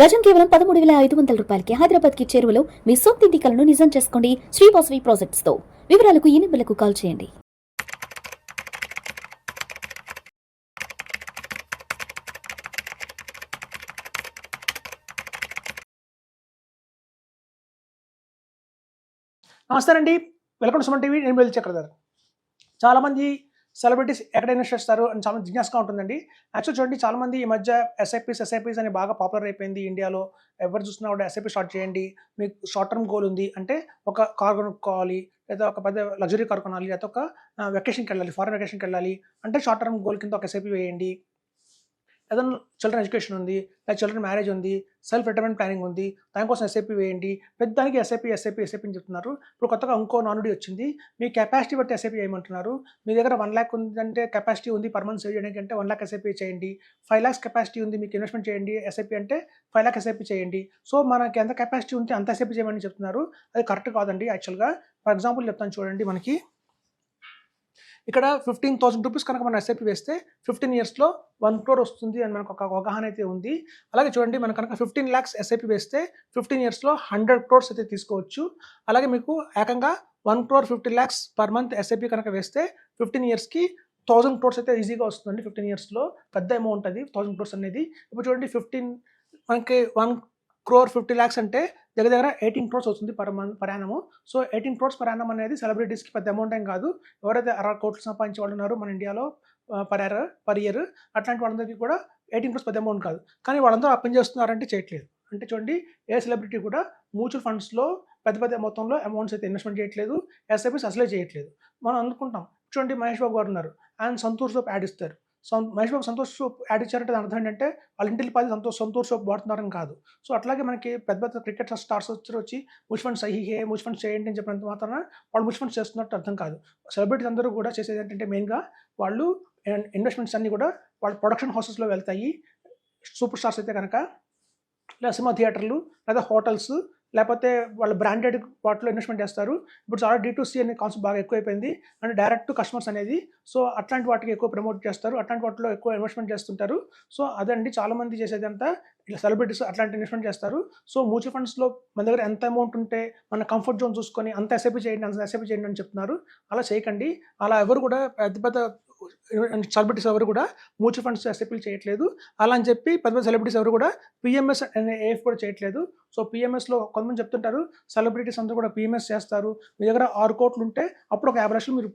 గజం కేవలం 13,500 రూపాయలకి హైదరాబాద్ కి చేరువలో మీ సొంతింటి కలను నిజం చేసుకోండి శ్రీ వాసవి ప్రాజెక్ట్స్ తో. వివరాలకు ఈ నెంబర్లకు కాల్ చేయండి. నమస్తే అండి, వెల్కమ్ టు సుమన్ టీవీ. నేను వెళ్ళి చక్రధర్. చాలామంది సెలబ్రిటీస్ ఎక్కడ ఇన్వెస్ట్ చేస్తారు అని చాలా జిజ్ఞాసగా ఉంటుందండి. యాక్చువల్ చూడండి, చాలామంది ఈ మధ్య ఎస్ఐపీస్ అని బాగా పాపులర్ అయిపోయింది ఇండియాలో. ఎవరు చూసినా కూడా ఎస్ఐపీ స్టార్ట్ చేయండి, మీకు షార్ట్ టర్మ్ గోల్ ఉంది అంటే ఒక కార్ కొనుక్కోవాలి, లేదా ఒక పెద్ద లగ్జరీ కార్ కొనాలి, లేదా ఒక వెకేషన్కి వెళ్ళాలి, ఫారెన్ వెకేషన్కి వెళ్ళాలి అంటే షార్ట్ టర్మ్ గోల్ కింద ఒక ఎస్ఐపీ వేయండి. ఏదైనా చిల్డ్రన్ ఎడ్యుకేషన్ ఉంది, లేదా చిల్డ్రన్ మ్యారేజ్ ఉంది, సెల్ఫ్ రిటైర్మెంట్ ప్లానింగ్ ఉంది, దానికోసం ఎస్ఐపీ వేయండి. పెద్దానికి ఎస్ఐపీ అని చెప్తున్నారు. ఇప్పుడు కొత్తగా ఇంకో నానుడి వచ్చింది, మీ కెపాసిటీ బట్టి ఎస్ఐపీ చేయమంటున్నారు. మీ దగ్గర 1 lakh ఉందంటే కెపాసిటీ ఉంది పర్ మంత్ సేవ్ చేయడానికి అంటే 1 lakh ఎస్ఐపీ చేయండి. 5 lakhs కెపాసిటీ ఉంది మీకు ఇన్వెస్ట్మెంట్ చేయండి ఎస్ఐపీ అంటే 5 lakh ఎస్ఐపీ చేయండి. సో మనకి ఎంత కెపాసిటీ ఉంటే అంత ఎస్ఐపీ చేయమని చెప్తున్నారు. అది కరెక్ట్ కాదండి. యాక్చువల్గా ఫర్ ఎగ్జాంపుల్ చెప్తాను చూడండి, మనకి ఇక్కడ 15,000 రూపీస్ కనుక మనం ఎస్ఐపీ వేస్తే 15 yearsలో 1 crore వస్తుంది అని మనకు ఒక అవగాహన అయితే ఉంది. అలాగే చూడండి, మనం కనుక 15 lakhs ఎస్ఐపీ వేస్తే 15 yearsలో 100 crores అయితే తీసుకోవచ్చు. అలాగే మీకు ఏకంగా 1 crore 50 lakhs per month SIP కనుక వేస్తే 15 yearsకి 1000 crores అయితే ఈజీగా వస్తుందండి. 15 yearsలో పెద్ద అమౌంట్ అది 1000 crores అనేది. ఇప్పుడు చూడండి, మనకి 1 crore 50 lakhs అంటే దగ్గర 18 crores అవుతుంది per annum. So 18 crores per annum అనేది సెలబ్రిటీస్కి పెద్ద అమౌంట్ ఏం కాదు. ఎవరైతే 60 కోట్లు సంపాదించే వాళ్ళు ఉన్నారో మన ఇండియాలో పర్ ఇయర్, అట్లాంటి వాళ్ళందరికీ కూడా 18 crores పెద్ద అమౌంట్ కాదు. కానీ వాళ్ళందరూ అప్పని చేస్తున్నారంటే చేయట్లేదు. అంటే చూడండి, ఏ సెలబ్రిటీ కూడా మ్యూచువల్ ఫండ్స్లో పెద్ద మొత్తంలో అమౌంట్స్ అయితే ఇన్వెస్ట్మెంట్ చేయట్లేదు, ఎస్ఐపీస్ అసలే చేయట్లేదు. మనం అనుకుంటాం, చూడండి మహేష్ బాబు గారు ఉన్నారు, ఆయన సంతూర్ సోప్ యాడ్ ఇస్తారు. మహేష్ బాబు సంతోష్ సోప్ యాడ్ ఇచ్చారంటే దాని అర్థం ఏంటంటే వాళ్ళ ఇంటికి 10 సంతూర్ సోప్ వాడుతున్నారని కాదు. సో అట్లాగే మనకి పెద్ద క్రికెట్ స్టార్స్ వచ్చి మ్యూచువల్ ఫండ్స్ మ్యూచువల్ ఫండ్స్ చేయండి అని చెప్పినంత మాత్రాన వాళ్ళు మ్యూచువల్ ఫండ్స్ చేస్తున్నట్టు అర్థం కాదు. సెలబ్రిటీస్ అందరూ కూడా చేసేది ఏంటంటే మెయిన్గా వాళ్ళు ఇన్వెస్ట్మెంట్స్ అన్నీ కూడా వాళ్ళ ప్రొడక్షన్ హౌసెస్లో వెళ్తాయి. సూపర్ స్టార్స్ అయితే కనుక లేదా సినిమా థియేటర్లు లేదా హోటల్స్ లేకపోతే వాళ్ళు బ్రాండెడ్ వాటిలో ఇన్వెస్ట్మెంట్ చేస్తారు. ఇప్పుడు చాలా D2C అనే కాన్సెప్ట్ బాగా ఎక్కువైపోయింది, అంటే డైరెక్ట్ టు కస్టమర్స్ అనేది. సో అట్లాంటి వాటికి ఎక్కువ ప్రమోట్ చేస్తారు, అట్లాంటి వాటిలో ఎక్కువ ఇన్వెస్ట్మెంట్ చేస్తుంటారు. సో అదండి చాలామంది చేసేదంతా ఇలా సెలబ్రిటీస్ అట్లాంటి ఇన్వెస్ట్మెంట్ చేస్తారు. సో మ్యూచువల్ ఫండ్స్లో మన దగ్గర ఎంత అమౌంట్ ఉంటే మన కంఫర్ట్ జోన్ చూసుకొని అంత ఎస్ఐపీ చేయండి అని చెప్తున్నారు. అలా చేయకండి. అలా ఎవరు కూడా పెద్ద సెలబ్రిటీస్ ఎవరు కూడా మ్యూచువల్ ఫండ్స్ ఎస్ఐపీలు చేయట్లేదు. అలా అని చెప్పి పెద్ద సెలబ్రిటీస్ ఎవరు కూడా PMS అనే ఏఎఫ్ కూడా చేయట్లేదు. సో PMSలో కొంతమంది చెప్తుంటారు సెలబ్రిటీస్ అందరూ కూడా PMS చేస్తారు. మీ దగ్గర 6 కోట్లు ఉంటే అప్పుడు ఒక 50 లక్షలు మీరు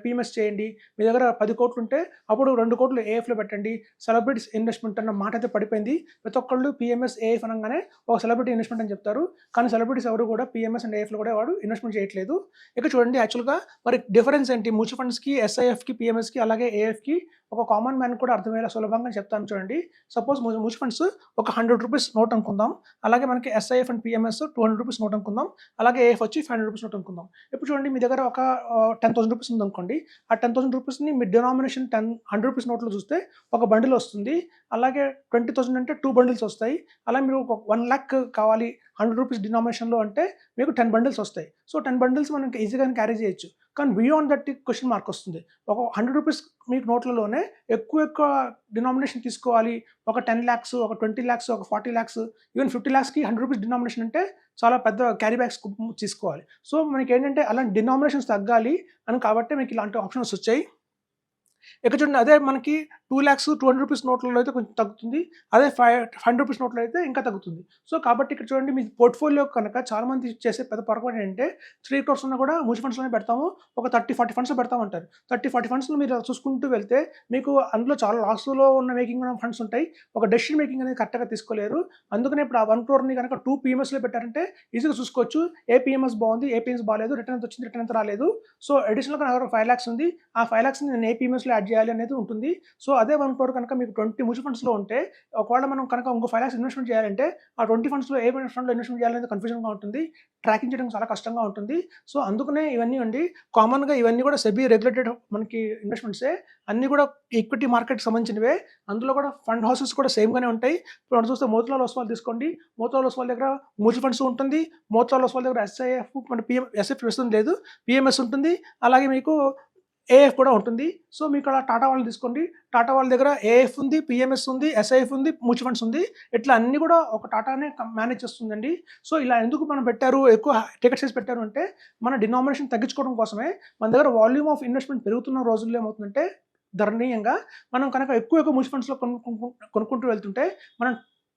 PMS చేయండి. మీ దగ్గర 10 కోట్లు ఉంటే అప్పుడు 2 కోట్లు ఏఎఫ్లో పెట్టండి. సెలబ్రిటీస్ ఇన్వెస్ట్మెంట్ అన్న మాట అయితే పడిపోయింది. ప్రతి ఒక్కళ్ళు PMS ఏఎఫ్ అనగానే ఒక సెలబ్రిటీ ఇన్వెస్ట్మెంట్ అని చెప్తారు. కానీ సెలబ్రిటీస్ ఎవరు కూడా PMS అండ్ ఏఎఫ్లో కూడా వాడు ఇన్వెస్ట్మెంట్ చేయట్లేదు. ఇక చూడండి, యాక్చువల్గా మరి డిఫరెన్స్ ఏంటి మ్యూచువల్ ఫండ్స్కి, SIFకి, PMSకి అలాగే ఏఎఫ్కి ఒక కామన్ మ్యాన్ కూడా అర్థమయ్యేలా సులభంగా చెప్తాను చూడండి. సపోజ్ మ్యూచువల్ ఫండ్స్ ఒక 100 రూపీస్ నోట్ అనుకుందాం, అలాగే మనకి SIF and PMS 200 rupees note అనుకుందాం, అలాగే ఏఎఫ్ వచ్చి 500 రూపీస్ నోట్ అనుకుందాం. ఇప్పుడు చూడండి, మీ దగ్గర ఒక 10,000 రూపీస్ ఉంది అనుకోండి. ఆ 10,000 రూపీస్ని మీ డినామినేషన్ 100 రూపీస్ నోట్లో చూస్తే ఒక బండిల్ వస్తుంది. అలాగే 20,000 అంటే 2 బండిల్స్ వస్తాయి. అలా మీరు ఒక 1 lakh కావాలి 100 రూపీస్ డినామినేషన్లో అంటే మీకు 10 బండిల్స్ వస్తాయి. సో 10 బండిల్స్ మనం ఈజీగా క్యారీ చేయొచ్చు. కానీ బియాండ్ దట్ క్వశ్చన్ మార్క్ వస్తుంది. ఒక 100 రూపీస్ మీకు నోట్లలోనే ఎక్కువ డినామినేషన్ తీసుకోవాలి. ఒక 10 lakhs, ఒక 20 lakhs, ఒక 40 lakhs, ఈవెన్ 50 lakhsకి 100 రూపీస్ డినామినేషన్ అంటే చాలా పెద్ద క్యారీ బ్యాగ్స్ తీసుకోవాలి. సో మనకి ఏంటంటే అలాంటి డినామినేషన్స్ తగ్గాలి అని కాబట్టి మీకు ఇలాంటి ఆప్షన్స్ వచ్చాయి. ఇక్కడ చూడండి, అదే మనకి 2 lakhs 200 రూపీస్ నోట్లలో అయితే కొంచెం తగ్గుతుంది, అదే 500 రూపీస్ నోట్లో అయితే ఇంకా తగ్గుతుంది. సో కాబట్టి ఇక్కడ చూడండి, మీ పోర్ట్ఫోలియో కనుక చాలామంది చేసే పెద్ద పొరపాటు ఏంటంటే 3 crores ఉన్నా కూడా మ్యూచువల్ ఫండ్స్లోనే పెడతాము, ఒక 30-40 ఫండ్స్లో పెడతామంటారు. 30-40 ఫండ్స్లో మీరు చూసుకుంటూ వెళ్తే మీకు అందులో చాలా లాస్లో ఉన్న మేకింగ్ ఫండ్స్ ఉంటాయి. ఒక డెసిషన్ మేకింగ్ అనేది కరెక్ట్గా తీసుకోలేరు. అందుకనే ఇప్పుడు ఆ 1 crore కనుక 2 PMSలో పెట్టారంటే ఈజీగా చూసుకోవచ్చు ఏ PMS బాగుంది, ఏ PMS బాగాలేదు, రిటర్న్ ఎంత వచ్చింది, రిటర్న్ ఎంత రాలేదు. సో అడిషనల్గా నాకు 5 lakhs ఉంది, ఆ 5 lakhs నేను ఏ PMSలో యాడ్ చేయాలి అనేది ఉంటుంది. సో అదే 1 crore కనుక మీకు 20 మ్యూచువల్ ఫండ్స్లో ఉంటే ఒకవేళ మనం కనుక ఇంకో 5 lakhs ఇన్వెస్ట్మెంట్ చేయాలంటే ఆ 20 ఫండ్స్లో ఏ ఫండ్లో ఇన్వెస్ట్మెంట్ చేయాలనేది కన్ఫ్యూజన్గా ఉంటుంది, ట్రాకింగ్ చేయడం చాలా కష్టంగా ఉంటుంది. సో అందుకనే ఇవన్నీ అండి కామన్గా ఇవన్నీ కూడా సెబీ రెగ్యులేటెడ్ మనకి ఇన్వెస్ట్మెంట్సే, అన్నీ కూడా ఈక్విటీ మార్కెట్కి సంబంధించినవే. అందులో కూడా ఫండ్ హౌసెస్ కూడా సేమ్గానే ఉంటాయి. ఇప్పుడు మనం చూస్తే మోతిలాల్ ఓస్వాల్ తీసుకోండి, మోతిలాల్ ఓస్వాల్ దగ్గర మ్యూచువల్ ఫండ్స్ ఉంటుంది, మోతిలాల్ ఓస్వాల్ దగ్గర SIF మన SIF లేదు, PMS ఉంటుంది. అలాగే మీకు ఏఎఫ్ కూడా ఉంటుంది. సో మీకు అలా టాటా వాళ్ళని తీసుకోండి. టాటా వాళ్ళ దగ్గర ఏఎఫ్ ఉంది, పిఎంఎస్ ఉంది, ఎస్ఐఎఫ్ ఉంది, మ్యూచువల్ ఫండ్స్ ఉంది. ఇట్లా అన్నీ కూడా ఒక టాటానే మేనేజ్ చేస్తుందండి. సో ఇలా ఎందుకు మనం పెట్టారు, ఎక్కువ టికెట్ సైజ్ పెట్టారు అంటే మన డినామినేషన్ తగ్గించుకోవడం కోసమే. మన దగ్గర వాల్యూమ్ ఆఫ్ ఇన్వెస్ట్మెంట్ పెరుగుతున్న రోజుల్లో ఏమవుతుందంటే గణనీయంగా మనం కనుక ఎక్కువ మ్యూచువల్ ఫండ్స్లో కొనుక్కుంటూ వెళ్తుంటే మనం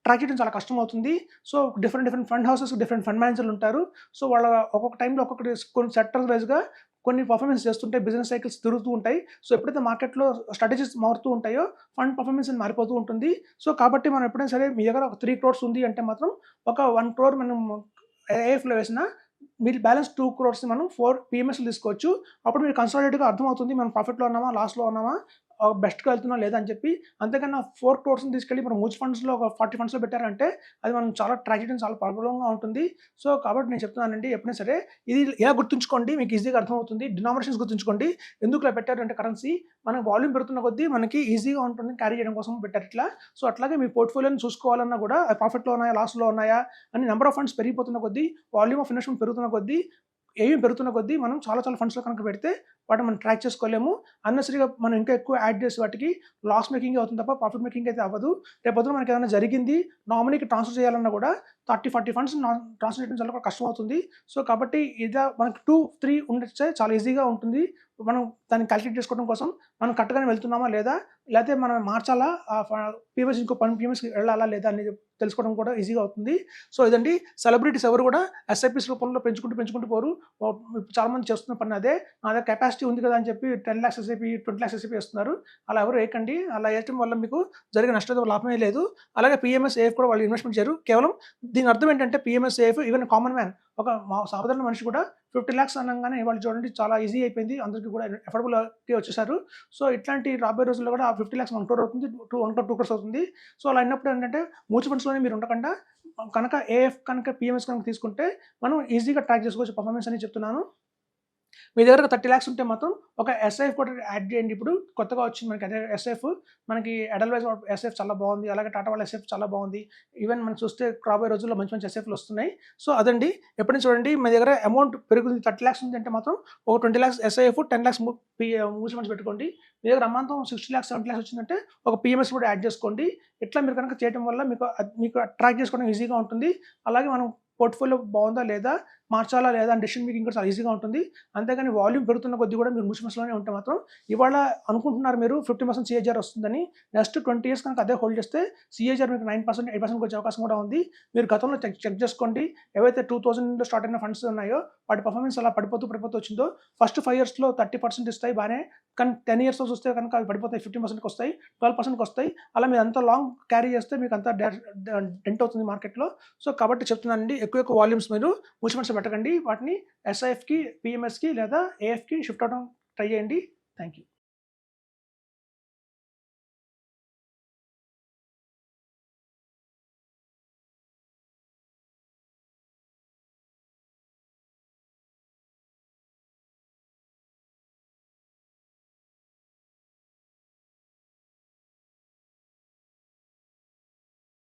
ట్రాక్ చేయడం చాలా కష్టం అవుతుంది. So different fund houses, different fund మేనేజర్లు ఉంటారు. సో వాళ్ళ ఒక్కొక్క టైంలో ఒక్కొక్కటి కొన్ని సెక్టర్ వైజ్గా కొన్ని పర్ఫార్మెన్స్ చేస్తుంటాయి, బిజినెస్ సైకిల్స్ తిరుగుతూ ఉంటాయి. సో ఎప్పుడైతే మార్కెట్లో స్ట్రాటజీస్ మారుతూ ఉంటాయో ఫండ్ పర్ఫార్మెన్స్ మారిపోతూ ఉంటుంది. సో కాబట్టి మనం ఎప్పుడైనా సరే మీ దగ్గర ఒక 3 crores ఉంది అంటే మాత్రం ఒక 1 crore మనం ఏఎఫ్లో వేసిన మీరు బ్యాలెన్స్ 2 crores మనం 4 పిఎంఎస్లు తీసుకోవచ్చు. అప్పుడు మీరు కన్సాలిడేట్గా అర్థమవుతుంది మనం ప్రాఫిట్లో ఉన్నామా, లాస్లో ఉన్నామా, బెస్ట్గా వెళ్తున్నా లేదా అని చెప్పి. అంతేకన్నా 4 crores తీసుకెళ్ళి మనం మ్యూచువల్ ఫండ్స్లో ఒక 40 fundsలో పెట్టారంటే అది మనం చాలా ట్రాక్ చేయడం చాలా ప్రాబ్లంగా ఉంటుంది. సో కాబట్టి నేను చెప్తున్నానండి, ఎప్పుడైనా సరే ఇది ఎలా గుర్తుంచుకోండి, మీకు ఈజీగా అర్థమవుతుంది. డినామినేషన్స్ గుర్తుంచుకోండి. ఎందుకు ఇలా పెట్టారంటే కరెన్సీ మన వాల్యూమ్ పెరుగుతున్న కొద్దీ మనకి ఈజీగా ఉంటుంది, క్యారీ చేయడం కోసం పెట్టారు ఇట్లా. సో అట్లాగే మీ పోర్ట్ఫోలియోని చూసుకోవాలన్నా కూడా ప్రాఫిట్లో ఉన్నాయా, లాస్లో ఉన్నాయా అని నెంబర్ ఆఫ్ ఫండ్స్ పెరిగిపోతున్న కొద్దీ, వాల్యూమ్ ఆఫ్ ఇన్వెస్ట్మెంట్ పెరుగుతున్న కొద్దీ, ఏమి పెరుగుతున్న కొద్దీ మనం చాలా ఫండ్స్లో కనుక పెడితే వాటిని మనం ట్రాక్ చేసుకోలేము. అన్నెసరీగా మనం ఇంకా ఎక్కువ యాడ్ చేసి వాటికి లాస్ మేకింగ్ అవుతుంది తప్ప ప్రాఫిట్ మేకింగ్ అయితే అవ్వదు. రేపొద్దున మనకి ఏదైనా జరిగింది, నామినీకి ట్రాన్స్ఫర్ చేయాలన్నా కూడా 30-40 funds ట్రాన్స్ఫర్ చేయడం చాలా కష్టం అవుతుంది. సో కాబట్టి ఇది మనకి 2-3 ఉండొచ్చే చాలా ఈజీగా ఉంటుంది. మనం దాన్ని క్యాలిక్యులేట్ చేసుకోవడం కోసం మనం కరెక్ట్గానే వెళ్తున్నామా లేదా, లేకపోతే మనం మార్చాలా, పిఎంఎస్ ఇంకో పిఎంఎస్కి వెళ్ళాలా లేదా అనేది తెలుసుకోవడం కూడా ఈజీగా అవుతుంది. సో ఇదండి, సెలబ్రిటీస్ ఎవరు కూడా ఎస్ఐపిస్ రూపంలో పెంచుకుంటూ పోరు. చాలామంది చేస్తున్న పని అదే. నా దగ్గర కెపాసిటీ ఉంది కదా అని చెప్పి 10 lakhs ఎస్ఐపి, 20 lakhs ఎస్ఐపి వేస్తున్నారు. అలా ఎవరు వేయకండి. అలా వేయడం వల్ల మీకు జరిగే నష్టం లాభమే లేదు. అలాగే పిఎంఎస్ ఏఎఫ్ కూడా వాళ్ళు ఇన్వెస్ట్మెంట్ చేయరు. కేవలం దీని అర్థం ఏంటంటే PMS AF even common man, ఒక సాధారణ మనిషి కూడా 50 lakhs అనగానే ఇవాళ చూడండి చాలా ఈజీ అయిపోయింది, అందరికీ కూడా ఎఫర్డబుల్కి వచ్చేసారు. సో ఇట్లాంటి రాబోయే రోజుల్లో కూడా 50 lakhs 1 crore అవుతుంది, 1 crore 2 crores అవుతుంది. సో అలా అయినప్పుడు ఏంటంటే మ్యూచువల్ ఫండ్స్లోనే మీరు ఉండకుండా కనుక ఏఎఫ్ కనుక పిఎంఎస్ కనుక తీసుకుంటే మనం ఈజీగా ట్రాక్ చేసుకోవచ్చు పర్ఫార్మెన్స్ అని చెప్తున్నాను. మీ దగ్గర 30 lakhs ఉంటే మాత్రం ఒక ఎస్ఐఎఫ్ కూడా యాడ్ చేయండి. ఇప్పుడు కొత్తగా వచ్చింది మనకి అదే ఎస్ఐఎఫ్, మనకి ఎడల్వైజ్ ఎస్ఐఎఫ్ చాలా బాగుంది. అలాగే టాటా వాళ్ళ ఎస్ఐఎఫ్ చాలా బాగుంది. ఈవెన్ మనం చూస్తే రాబోయే రోజుల్లో మంచి ఎస్ఐఎఫ్లు వస్తున్నాయి. సో అదండి, ఎప్పుడైనా చూడండి మీ దగ్గర అమౌంట్ పెరుగుతుంది, 30 lakhs ఉంది అంటే మాత్రం ఒక 20 lakhs SIF, 10 lakhs mutual funds పెట్టుకోండి. మీ దగ్గర అమాంతం 60 lakhs 70 lakhs వచ్చిందంటే ఒక పిఎంఎస్ కూడా యాడ్ చేసుకోండి. ఇట్లా మీరు కనుక చేయడం వల్ల మీకు ట్రాక్ చేసుకోవడం ఈజీగా ఉంటుంది. అలాగే మనం పోర్ట్ఫోలియో బాగుందా లేదా, మార్చాలా లేదా అని డెసిషన్ మేకింగ్ కూడా చాలా ఈజీగా ఉంటుంది. అంతేగాని వాల్యూమ్ పెరుగుతున్న కొద్దీ కూడా మీరు మ్యూచువల్ ఫండ్స్లోనే ఉంటే మాత్రం ఇవాళ అనుకుంటున్నారు మీరు 50% సిఏజీఆర్ వస్తుందని, నెక్స్ట్ 20 years కనుక అదే హోల్డ్ చేస్తే సిఏజీఆర్ మీకు 9%, 8% వచ్చే అవకాశం కూడా ఉంది. మీరు గతంలో చెక్ చేసుకోండి. ఏవైతే 2000లో స్టార్ట్ అయిన ఫండ్స్ ఉన్నాయో వాటి పర్ఫార్మెన్స్ అలా పడిపోతూ వచ్చిందో, ఫస్ట్ 5 yearsలో 30% ఇస్తాయి బాగానే, కానీ 10 yearsలో చూస్తే కనుక అవి పడిపోతాయి, 15%కి వస్తాయి, 12%కి వస్తాయి. అలా మీరు అంత లాంగ్ క్యారీ చేస్తే మీకు అంత డెంట్ అవుతుంది మార్కెట్లో. సో కాబట్టి చెప్తున్నానండి, ఎక్కువ వాల్యూమ్స్ మీరు మ్యూచువల్ ఫండ్స్ పెట్టకండి. వాటిని ఎస్ఐఎఫ్కి, పిఎంఎస్కి లేదా ఏఎఫ్కి షిఫ్ట్ అవడం ట్రై చేయండి. Thank you.